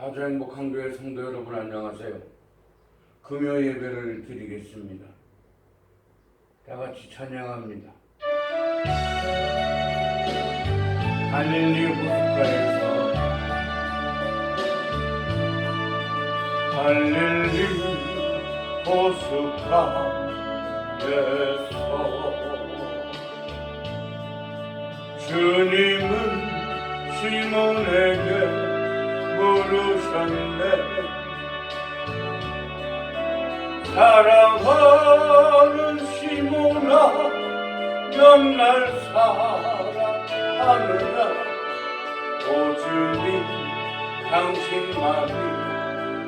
아주 행복한 교회 성도 여러분 안녕하세요. 금요 예배를 드리겠습니다. 다 같이 찬양합니다. 갈릴리 호숫가에서 갈릴리 호숫가에서 주님은 시몬에게 물으셨네. 사랑하는 시몬아, 넌 날 사랑하느냐? 오 주님, 당신만이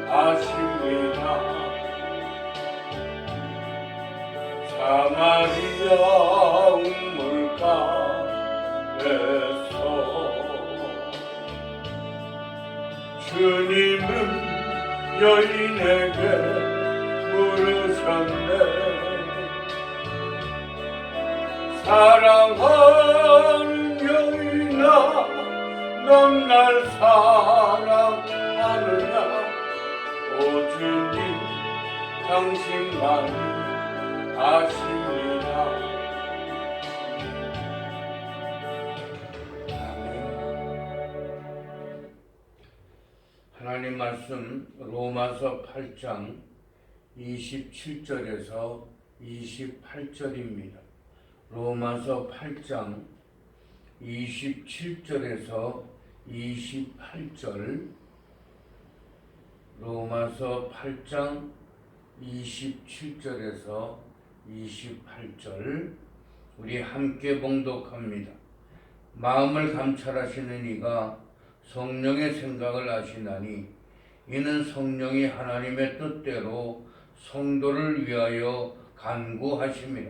아십니다. 사마리아 우물가에서 주님은 여인에게 물으셨네. 사랑하는 여인아, 넌 날 사랑하느냐? 오 주님, 당신만이 아십니다. 하나님 말씀 로마서 8장 27절에서 28절입니다. 로마서 8장 27절에서 28절, 로마서 8장 27절에서 28절 우리 함께 봉독합니다. 마음을 감찰하시는 이가 성령의 생각을 아시나니 이는 성령이 하나님의 뜻대로 성도를 위하여 간구하심이라.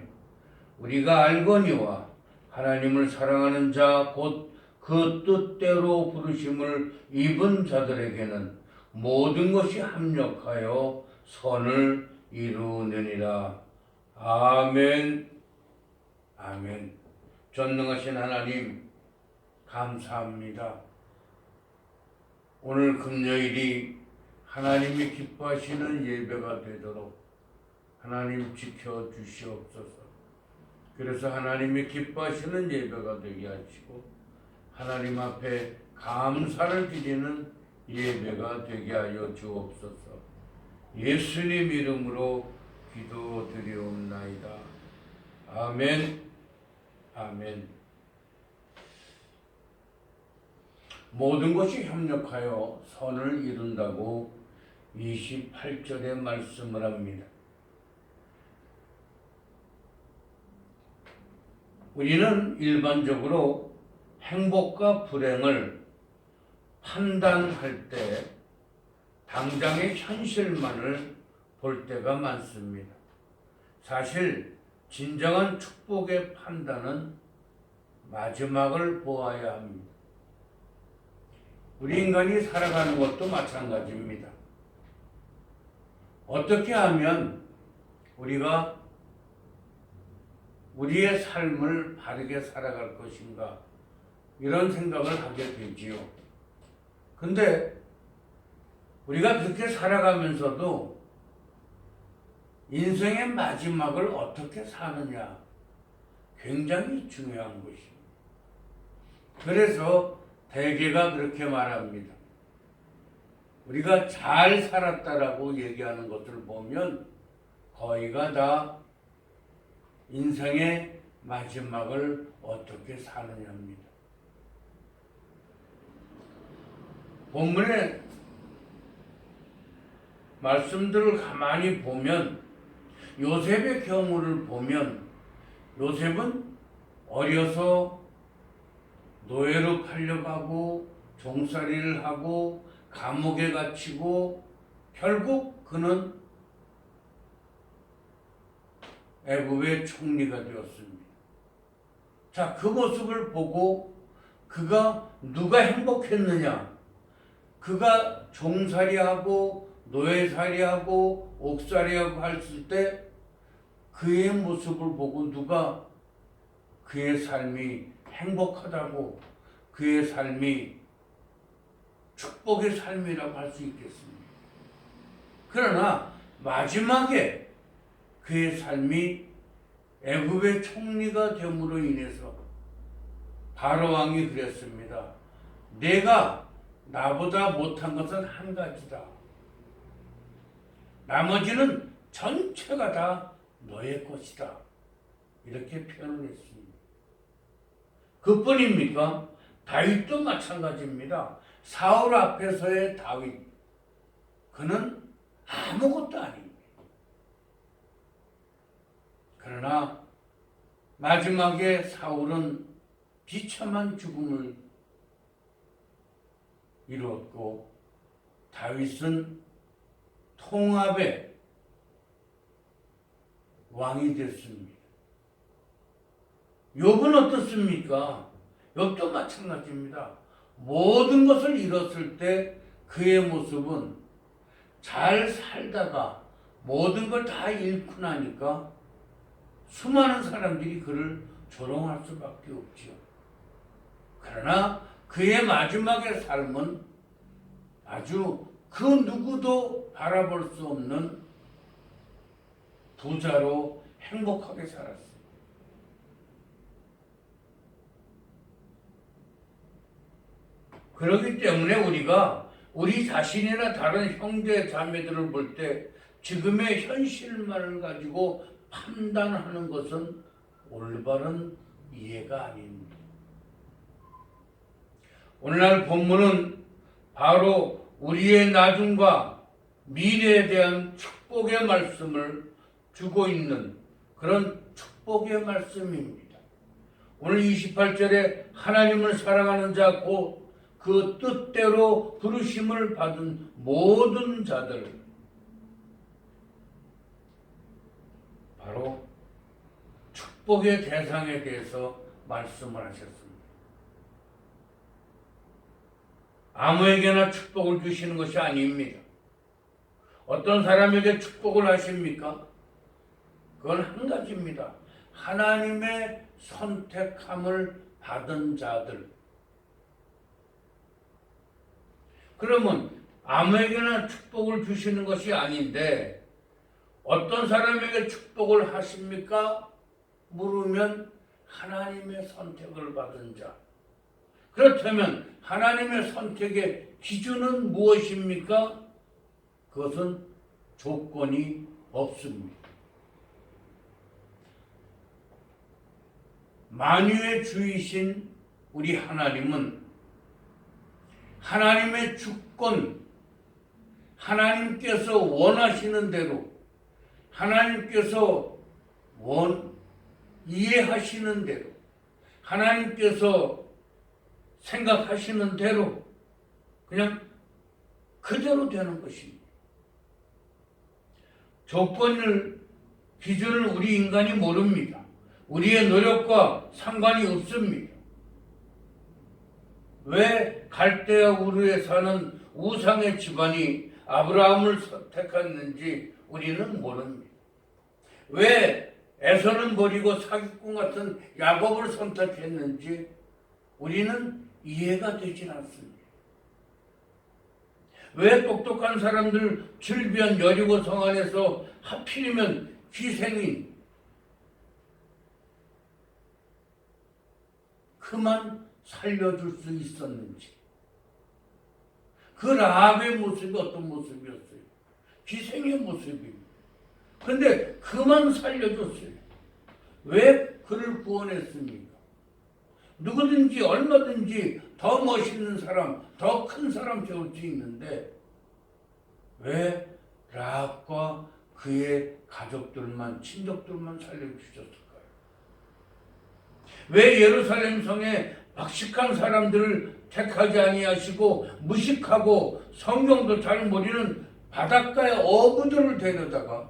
우리가 알거니와 하나님을 사랑하는 자 곧 그 뜻대로 부르심을 입은 자들에게는 모든 것이 합력하여 선을 이루느니라. 아멘. 아멘. 전능하신 하나님 감사합니다. 오늘 금요일이 하나님이 기뻐하시는 예배가 되도록 하나님 지켜주시옵소서. 그래서 하나님이 기뻐하시는 예배가 되게 하시고 하나님 앞에 감사를 드리는 예배가 되게 하여 주옵소서. 예수님 이름으로 기도드리옵나이다. 아멘. 아멘. 모든 것이 협력하여 선을 이룬다고 28절에 말씀을 합니다. 우리는 일반적으로 행복과 불행을 판단할 때 당장의 현실만을 볼 때가 많습니다. 사실 진정한 축복의 판단은 마지막을 보아야 합니다. 우리 인간이 살아가는 것도 마찬가지입니다. 어떻게 하면 우리가 우리의 삶을 바르게 살아갈 것인가 이런 생각을 하게 되지요. 근데 우리가 그렇게 살아가면서도 인생의 마지막을 어떻게 사느냐 굉장히 중요한 것입니다. 그래서 대개가 그렇게 말합니다. 우리가 잘 살았다라고 얘기하는 것을 보면 거의가 다 인생의 마지막을 어떻게 사느냐입니다. 본문의 말씀들을 가만히 보면 요셉의 경우를 보면 요셉은 어려서 노예로 팔려가고 종살이를 하고 감옥에 갇히고 결국 그는 애굽의 총리가 되었습니다. 자, 그 모습을 보고 그가 누가 행복했느냐? 그가 종살이하고 노예살이하고 옥살이하고 했을 때 그의 모습을 보고 누가 그의 삶이 행복하다고, 그의 삶이 축복의 삶이라고 할 수 있겠습니다. 그러나 마지막에 그의 삶이 애굽의 총리가 됨으로 인해서 바로 왕이 그랬습니다. 내가 나보다 못한 것은 한 가지다. 나머지는 전체가 다 너의 것이다. 이렇게 표현을 했습니다. 그뿐입니까? 다윗도 마찬가지입니다. 사울 앞에서의 다윗, 그는 아무것도 아닙니다. 그러나 마지막에 사울은 비참한 죽음을 이루었고 다윗은 통합의 왕이 됐습니다. 욥은 어떻습니까? 욥도 마찬가지입니다. 모든 것을 잃었을 때 그의 모습은 잘 살다가 모든 걸 다 잃고 나니까 수많은 사람들이 그를 조롱할 수밖에 없지요. 그러나 그의 마지막의 삶은 아주 그 누구도 바라볼 수 없는 부자로 행복하게 살았습니다. 그렇기 때문에 우리가 우리 자신이나 다른 형제 자매들을 볼 때 지금의 현실만을 가지고 판단하는 것은 올바른 이해가 아닙니다. 오늘날 본문은 바로 우리의 나중과 미래에 대한 축복의 말씀을 주고 있는 그런 축복의 말씀입니다. 오늘 28절에 하나님을 사랑하는 자 곧 그 뜻대로 부르심을 받은 모든 자들, 바로 축복의 대상에 대해서 말씀을 하셨습니다. 아무에게나 축복을 주시는 것이 아닙니다. 어떤 사람에게 축복을 하십니까? 그건 한 가지입니다. 하나님의 선택함을 받은 자들. 그러면 아무에게나 축복을 주시는 것이 아닌데 어떤 사람에게 축복을 하십니까? 물으면 하나님의 선택을 받은 자. 그렇다면 하나님의 선택의 기준은 무엇입니까? 그것은 조건이 없습니다. 만유의 주이신 우리 하나님은 하나님의 주권, 하나님께서 원하시는 대로, 하나님께서 이해하시는 대로, 하나님께서 생각하시는 대로 그냥 그대로 되는 것입니다. 조건을, 기준을 우리 인간이 모릅니다. 우리의 노력과 상관이 없습니다. 왜 갈대아 우르에 사는 우상의 집안이 아브라함을 선택했는지 우리는 모릅니다. 왜 에서는 버리고 사기꾼 같은 야곱을 선택했는지 우리는 이해가 되질 않습니다. 왜 똑똑한 사람들 질비한 여리고 성 안에서 하필이면 희생인 그만 살려줄 수 있었는지. 그 라합의 모습이 어떤 모습이었어요? 희생의 모습입니다. 그런데 그만 살려줬어요. 왜 그를 구원했습니까? 누구든지 얼마든지 더 멋있는 사람, 더 큰 사람 세울 수 있는데 왜 라합과 그의 가족들만, 친족들만 살려주셨을까요? 왜 예루살렘 성에 박식한 사람들을 택하지 아니하시고 무식하고 성경도 잘 모르는 바닷가의 어부들을 데려다가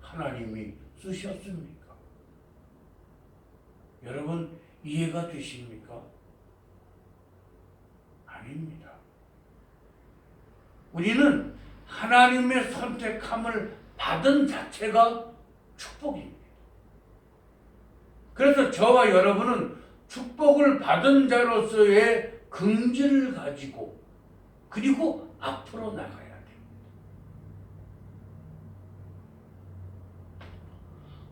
하나님이 쓰셨습니까? 여러분 이해가 되십니까? 아닙니다. 우리는 하나님의 선택함을 받은 자체가 축복입니다. 그래서 저와 여러분은 축복을 받은 자로서의 긍지를 가지고 그리고 앞으로 나가야 됩니다.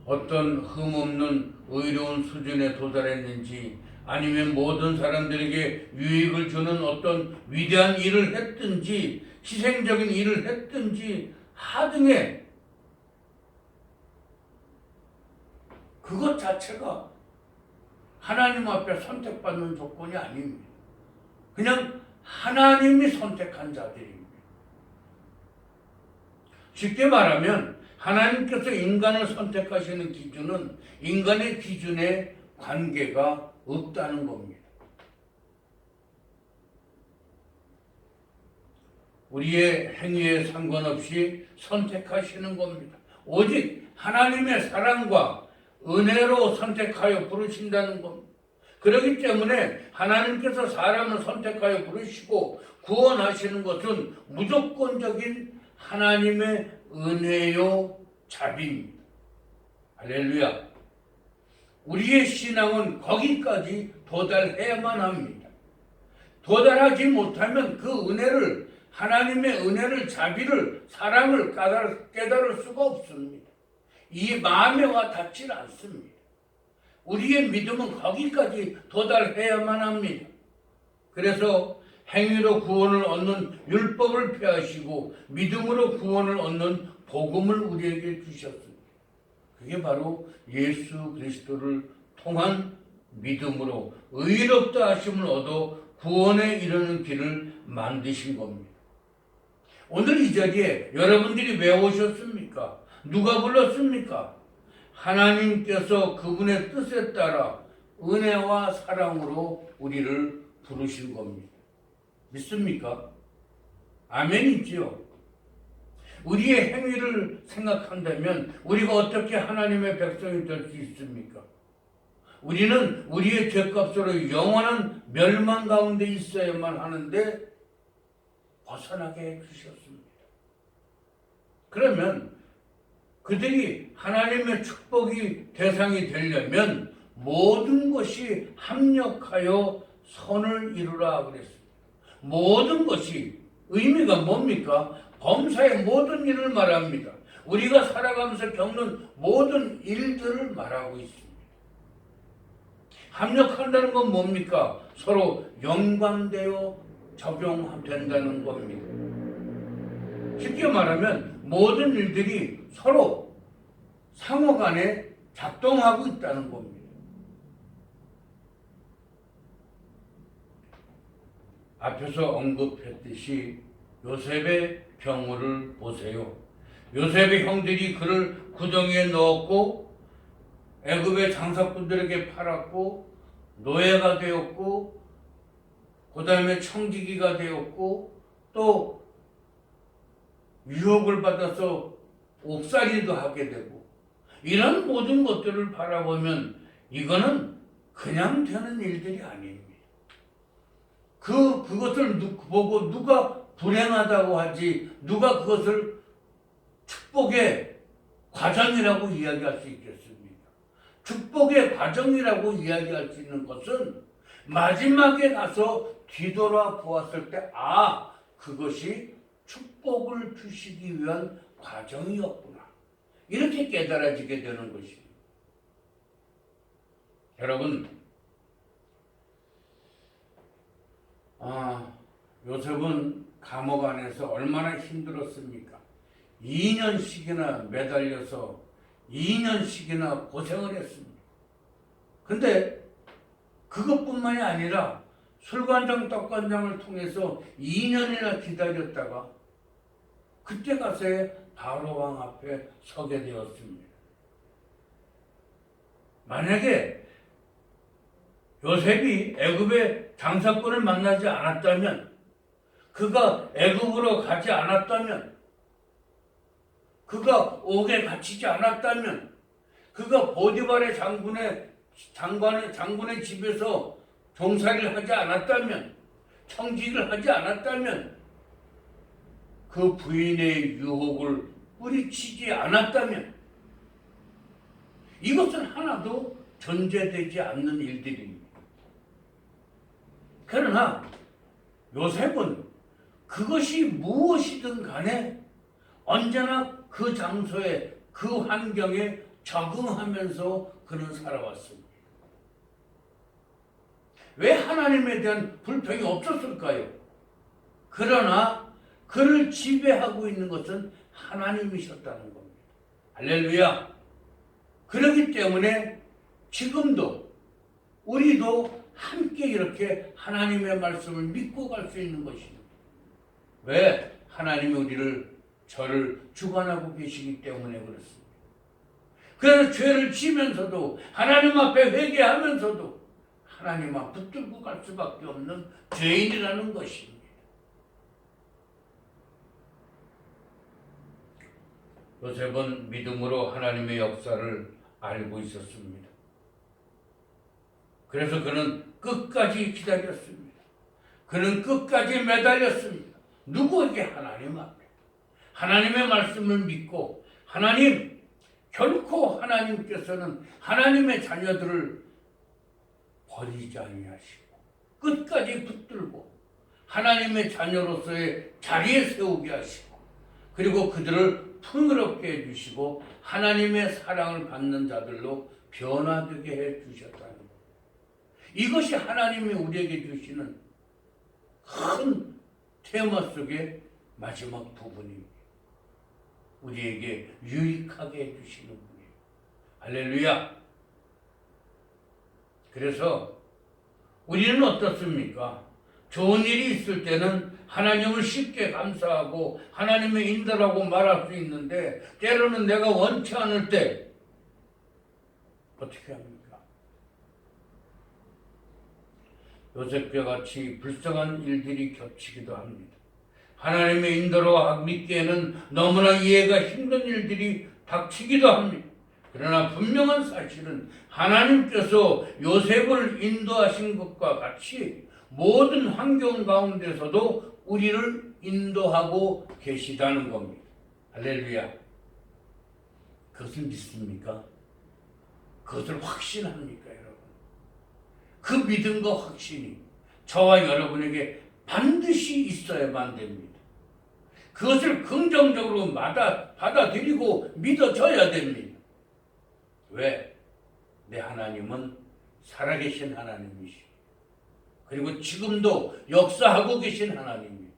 어떤 흠없는 의로운 수준에 도달했는지 아니면 모든 사람들에게 유익을 주는 어떤 위대한 일을 했든지 희생적인 일을 했든지 하등에 그것 자체가 하나님 앞에 선택받는 조건이 아닙니다. 그냥 하나님이 선택한 자들입니다. 쉽게 말하면 하나님께서 인간을 선택하시는 기준은 인간의 기준에 관계가 없다는 겁니다. 우리의 행위에 상관없이 선택하시는 겁니다. 오직 하나님의 사랑과 은혜로 선택하여 부르신다는 겁니다. 그렇기 때문에 하나님께서 사람을 선택하여 부르시고 구원하시는 것은 무조건적인 하나님의 은혜요 자비입니다. 할렐루야. 우리의 신앙은 거기까지 도달해야만 합니다. 도달하지 못하면 그 은혜를, 하나님의 은혜를, 자비를, 사랑을 깨달을 수가 없습니다. 이 마음에 와 닿질 않습니다. 우리의 믿음은 거기까지 도달해야만 합니다. 그래서 행위로 구원을 얻는 율법을 폐하시고 믿음으로 구원을 얻는 복음을 우리에게 주셨습니다. 그게 바로 예수 그리스도를 통한 믿음으로 의롭다 하심을 얻어 구원에 이르는 길을 만드신 겁니다. 오늘 이 자리에 여러분들이 왜 오셨습니까? 누가 불렀습니까? 하나님께서 그분의 뜻에 따라 은혜와 사랑으로 우리를 부르신 겁니다. 믿습니까? 아멘이지요. 우리의 행위를 생각한다면 우리가 어떻게 하나님의 백성이 될 수 있습니까? 우리는 우리의 죄값으로 영원한 멸망 가운데 있어야만 하는데 벗어나게 해주셨습니다. 그러면 그들이 하나님의 축복이 대상이 되려면 모든 것이 합력하여 선을 이루라 그랬습니다. 모든 것이 의미가 뭡니까? 범사의 모든 일을 말합니다. 우리가 살아가면서 겪는 모든 일들을 말하고 있습니다. 합력한다는 건 뭡니까? 서로 연관되어 적용된다는 겁니다. 쉽게 말하면 모든 일들이 서로 상호간에 작동하고 있다는 겁니다. 앞에서 언급했듯이 요셉의 경우를 보세요. 요셉의 형들이 그를 구덩이에 넣었고 애굽의 장사꾼들에게 팔았고 노예가 되었고 그 다음에 청지기가 되었고 또 유혹을 받아서 옥살이도 하게 되고 이런 모든 것들을 바라보면 이거는 그냥 되는 일들이 아닙니다. 그것을 보고 누가 불행하다고 하지 누가 그것을 축복의 과정이라고 이야기할 수 있겠습니까? 축복의 과정이라고 이야기할 수 있는 것은 마지막에 가서 뒤돌아 보았을 때 그것이 축복을 주시기 위한 과정이었구나. 이렇게 깨달아지게 되는 것입니다. 여러분, 요셉은 감옥 안에서 얼마나 힘들었습니까? 2년씩이나 매달려서 2년씩이나 고생을 했습니다. 근데 그것뿐만이 아니라 술관장, 떡관장을 통해서 2년이나 기다렸다가 그때 가서야 바로왕 앞에 서게 되었습니다. 만약에 요셉이 애굽의 장사꾼을 만나지 않았다면, 그가 애굽으로 가지 않았다면, 그가 옥에 갇히지 않았다면, 그가 보디발의 장군의 집에서 종살이를 하지 않았다면, 청직을 하지 않았다면, 그 부인의 유혹을 뿌리치지 않았다면, 이것은 하나도 존재되지 않는 일들입니다. 그러나 요셉은 그것이 무엇이든 간에 언제나 그 장소에 그 환경에 적응하면서 그는 살아왔습니다. 왜 하나님에 대한 불평이 없었을까요? 그러나 그를 지배하고 있는 것은 하나님이셨다는 겁니다. 할렐루야. 그렇기 때문에 지금도 우리도 함께 이렇게 하나님의 말씀을 믿고 갈 수 있는 것입니다. 왜? 하나님이 저를 주관하고 계시기 때문에 그렇습니다. 그래서 죄를 지면서도 하나님 앞에 회개하면서도 하나님 앞 붙들고 갈 수밖에 없는 죄인이라는 것입니다. 요셉은 믿음으로 하나님의 역사를 알고 있었습니다. 그래서 그는 끝까지 기다렸습니다. 그는 끝까지 매달렸습니다. 누구에게? 하나님 앞에. 하나님의 말씀을 믿고 하나님, 결코 하나님께서는 하나님의 자녀들을 버리지 아니하시고 끝까지 붙들고 하나님의 자녀로서의 자리에 세우게 하시고 그리고 그들을 풍요롭게 해주시고 하나님의 사랑을 받는 자들로 변화되게 해주셨다는 것. 이것이 하나님이 우리에게 주시는 큰 테마 속의 마지막 부분입니다. 우리에게 유익하게 해주시는 분이에요. 할렐루야. 그래서 우리는 어떻습니까? 좋은 일이 있을 때는 하나님을 쉽게 감사하고 하나님의 인도라고 말할 수 있는데 때로는 내가 원치 않을 때 어떻게 합니까? 요셉과 같이 불쌍한 일들이 겹치기도 합니다. 하나님의 인도로 믿기에는 너무나 이해가 힘든 일들이 닥치기도 합니다. 그러나 분명한 사실은 하나님께서 요셉을 인도하신 것과 같이 모든 환경 가운데서도 우리를 인도하고 계시다는 겁니다. 할렐루야. 그것을 믿습니까? 그것을 확신합니까, 여러분? 그 믿음과 확신이 저와 여러분에게 반드시 있어야만 됩니다. 그것을 긍정적으로 받아들이고 믿어져야 됩니다. 왜? 내 하나님은 살아계신 하나님이시고 그리고 지금도 역사하고 계신 하나님이에요.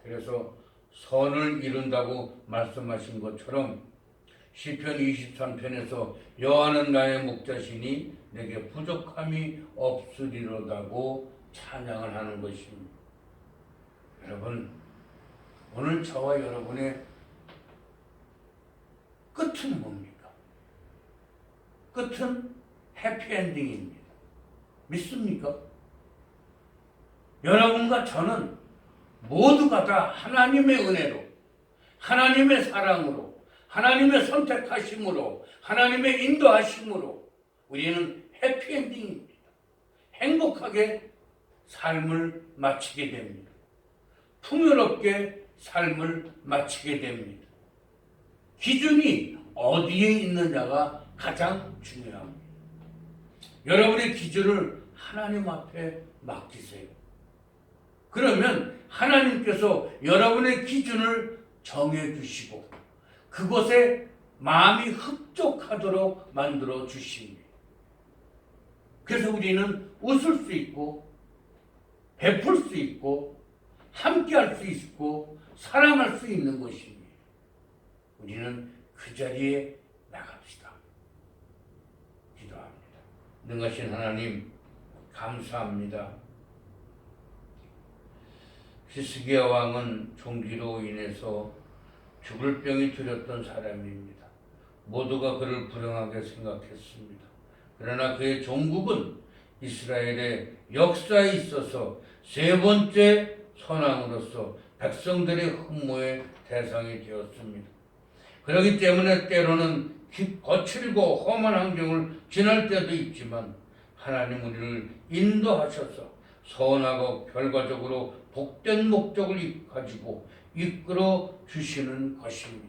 그래서 선을 이룬다고 말씀하신 것처럼 시편 23편에서 여호와는 나의 목자시니 내게 부족함이 없으리로다고 찬양을 하는 것입니다. 여러분, 오늘 저와 여러분의 끝은 뭡니까? 끝은 해피엔딩입니다. 믿습니까? 여러분과 저는 모두가 다 하나님의 은혜로, 하나님의 사랑으로, 하나님의 선택하심으로, 하나님의 인도하심으로 우리는 해피엔딩입니다. 행복하게 삶을 마치게 됩니다. 풍요롭게 삶을 마치게 됩니다. 기준이 어디에 있느냐가 가장 중요합니다. 여러분의 기준을 하나님 앞에 맡기세요. 그러면 하나님께서 여러분의 기준을 정해주시고 그곳에 마음이 흡족하도록 만들어 주십니다. 그래서 우리는 웃을 수 있고 베풀 수 있고 함께할 수 있고 사랑할 수 있는 것입니다. 우리는 그 자리에 나갑시다. 기도합니다. 능하신 하나님 감사합니다. 히스기야 왕은 종기로 인해서 죽을 병이 들였던 사람입니다. 모두가 그를 불행하게 생각했습니다. 그러나 그의 종국은 이스라엘의 역사에 있어서 세 번째 선왕으로서 백성들의 흠모의 대상이 되었습니다. 그렇기 때문에 때로는 거칠고 험한 환경을 지날 때도 있지만 하나님 우리를 인도하셔서 선하고 결과적으로 복된 목적을 가지고 이끌어 주시는 것입니다.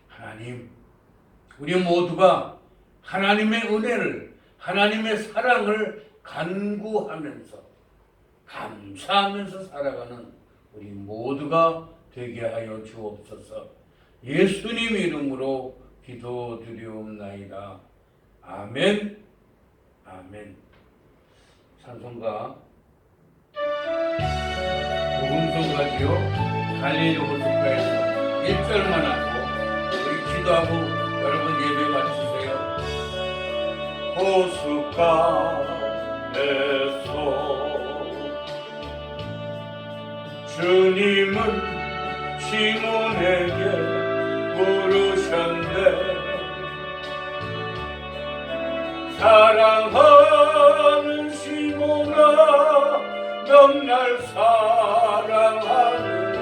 하나님, 우리 모두가 하나님의 은혜를, 하나님의 사랑을 간구하면서 감사하면서 살아가는 우리 모두가 되게 하여 주옵소서. 예수님 이름으로 기도드리옵나이다. 아멘. 아멘. 찬송가 복음성가지요 갈릴리 호숫가에서 1절만 하고 우리 기도하고 여러분 예배 마치세요. 호숫가에서 주님은 시몬에게 물으셨네. 사랑하는 시몬아, 넌 날 사랑하느냐?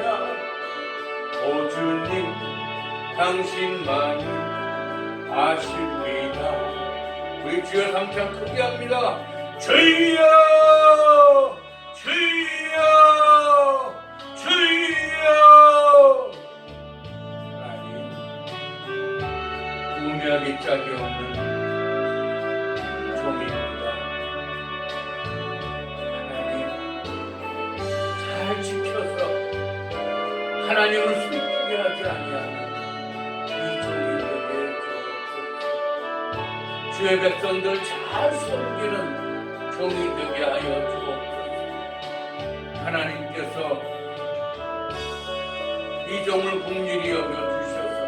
오 주님, 당신만이 아십니다. 우리 주여 삼창 크게 합니다. 주여, 주여, 주여. 하나님, 우매하기 짝이 없는 종입니다. 하나님, 잘 지켜서 하나님을 슬프게 하지 아니하는 이 종이 되게 주옵소서. 주의 백성들 잘 섬기는 종이 되게 하여 주옵소서. 하나님께서 이 종을 긍휼히 여겨 주셔서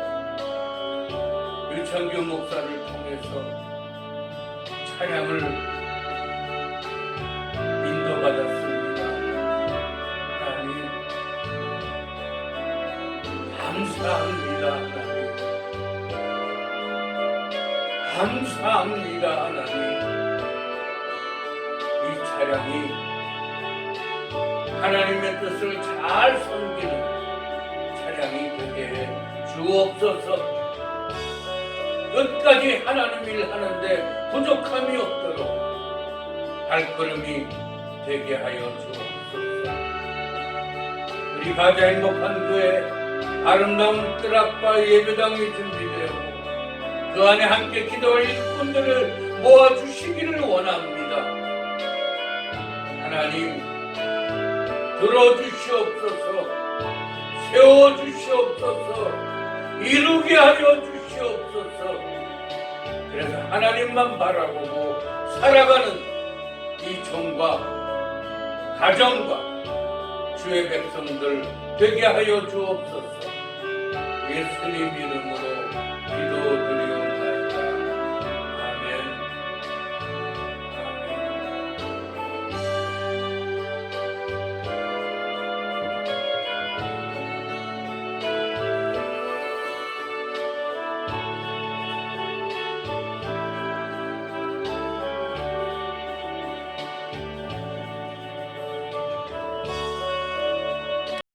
유창규 목사를 통해서 찬양을 인도받았습니다. 하나님 감사합니다. 하나님 감사합니다. 하나님 이 찬양이 하나님의 뜻을 잘 섬기는 찬양이 되게 해 주옵소서. 끝까지 하나님 일 하는데 부족함이 없도록 발걸음이 되게 하여 주옵소서. 우리 가자 행복한 교회 아름다운 뜨락과 예배당이 준비되었고 그 안에 함께 기도할 일꾼들을 모아주시기를 원합니다. 하나님 들어주시옵소서. 세워주시옵소서. 이루게 하여 주시옵소서. 그래서 하나님만 바라보고 살아가는 이 종과 가정과 주의 백성들 되게 하여 주옵소서. 예수님 이름으로